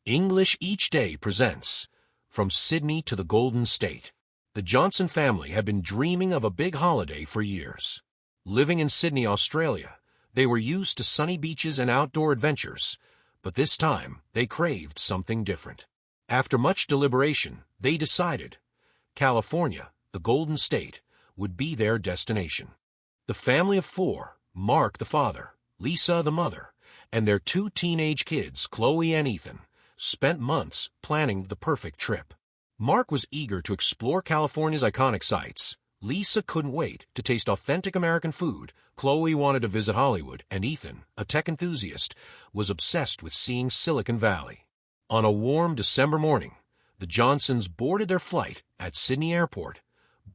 English Each Day presents From Sydney to the Golden State. The Johnson family had been dreaming of a big holiday for years. Living in Sydney, Australia, they were used to sunny beaches and outdoor adventures, but this time they craved something different. After much deliberation, they decided California, the Golden State, would be their destination. The family of four, Mark the father, Lisa the mother, and their two teenage kids, Chloe and Ethan, spent months planning the perfect trip. Mark was eager to explore California's iconic sights. Lisa couldn't wait to taste authentic American food. Chloe wanted to visit Hollywood, and Ethan, a tech enthusiast, was obsessed with seeing Silicon Valley. On a warm December morning, the Johnsons boarded their flight at Sydney Airport,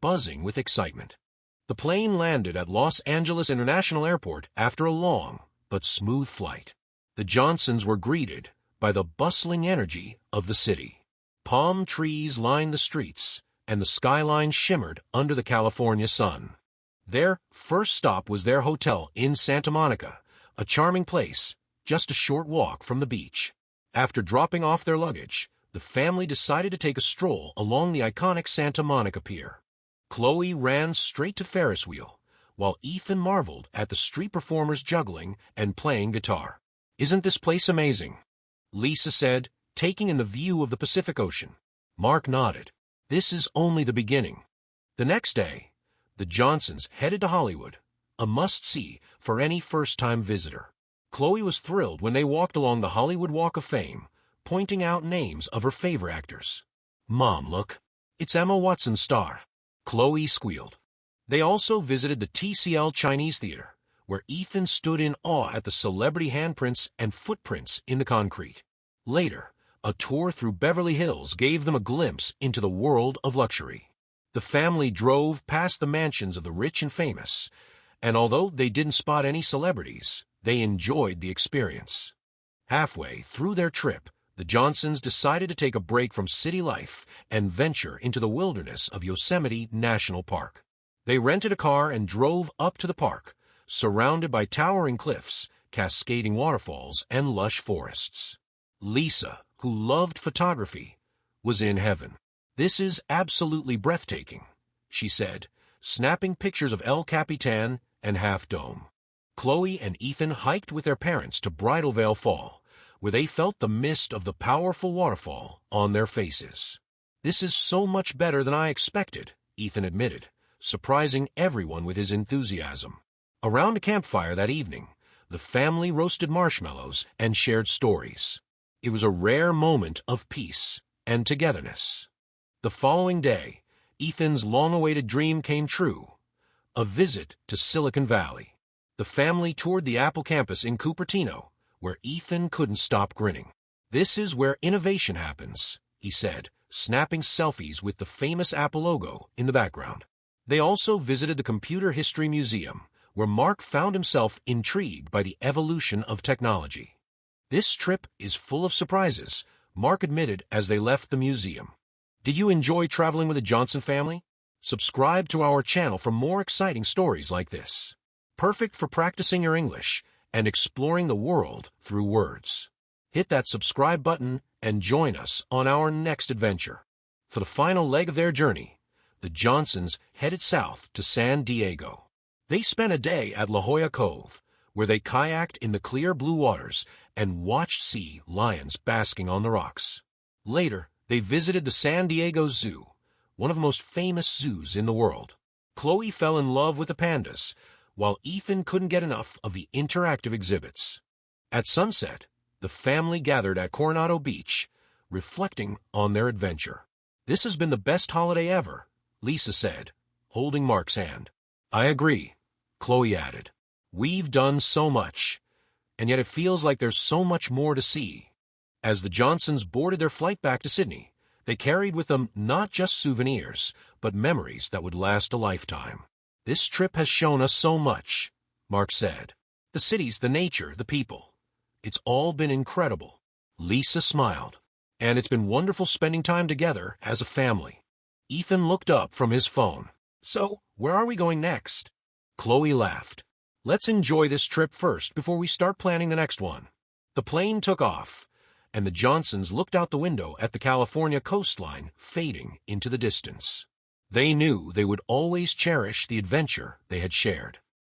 buzzing with excitement. The plane landed at Los Angeles International Airport after a long but smooth flight. The Johnsons were greeted by the bustling energy of the city. Palm trees lined the streets, and the skyline shimmered under the California sun. Their first stop was their hotel in Santa Monica, a charming place just a short walk from the beach. After dropping off their luggage, the family decided to take a stroll along the iconic Santa Monica Pier. Chloe ran straight to Ferris wheel, while Ethan marveled at the street performers juggling and playing guitar. "Isn't this place amazing?" Lisa said, taking in the view of the Pacific Ocean. Mark nodded. This is only the beginning. The next day, the Johnsons headed to Hollywood, a must-see for any first-time visitor. Chloe was thrilled when they walked along the Hollywood Walk of Fame, pointing out names of her favorite actors. "Mom, look, it's Emma Watson's star," Chloe squealed. They also visited the TCL Chinese Theater, where Ethan stood in awe at the celebrity handprints and footprints in the concrete. Later, a tour through Beverly Hills gave them a glimpse into the world of luxury. The family drove past the mansions of the rich and famous, and although they didn't spot any celebrities, they enjoyed the experience. Halfway through their trip, the Johnsons decided to take a break from city life and venture into the wilderness of Yosemite National Park. They rented a car and drove up to the park, surrounded by towering cliffs, cascading waterfalls, and lush forests. Lisa, who loved photography, was in heaven. "This is absolutely breathtaking," she said, snapping pictures of El Capitan and Half Dome. Chloe and Ethan hiked with their parents to Bridal Veil Fall, where they felt the mist of the powerful waterfall on their faces. "This is so much better than I expected," Ethan admitted, surprising everyone with his enthusiasm. Around a campfire that evening, the family roasted marshmallows and shared stories. It was a rare moment of peace and togetherness. The following day, Ethan's long-awaited dream came true, a visit to Silicon Valley. The family toured the Apple campus in Cupertino, where Ethan couldn't stop grinning. "This is where innovation happens," he said, snapping selfies with the famous Apple logo in the background. They also visited the Computer History Museum, where Mark found himself intrigued by the evolution of technology. "This trip is full of surprises," Mark admitted as they left the museum. Did you enjoy traveling with the Johnson family? Subscribe to our channel for more exciting stories like this. Perfect for practicing your English and exploring the world through words. Hit that subscribe button and join us on our next adventure. For the final leg of their journey, the Johnsons headed south to San Diego. They spent a day at La Jolla Cove, where they kayaked in the clear blue waters and watched sea lions basking on the rocks. Later, they visited the San Diego Zoo, one of the most famous zoos in the world. Chloe fell in love with the pandas, while Ethan couldn't get enough of the interactive exhibits. At sunset, the family gathered at Coronado Beach, reflecting on their adventure. "This has been the best holiday ever," Lisa said, holding Mark's hand. "I agree," Chloe added. "We've done so much, and yet it feels like there's so much more to see." As the Johnsons boarded their flight back to Sydney, they carried with them not just souvenirs, but memories that would last a lifetime. "This trip has shown us so much," Mark said. "The cities, the nature, the people. It's all been incredible." Lisa smiled. "And it's been wonderful spending time together as a family." Ethan looked up from his phone. "So, where are we going next?" Chloe laughed. "Let's enjoy this trip first before we start planning the next one." The plane took off, and the Johnsons looked out the window at the California coastline fading into the distance. They knew they would always cherish the adventure they had shared.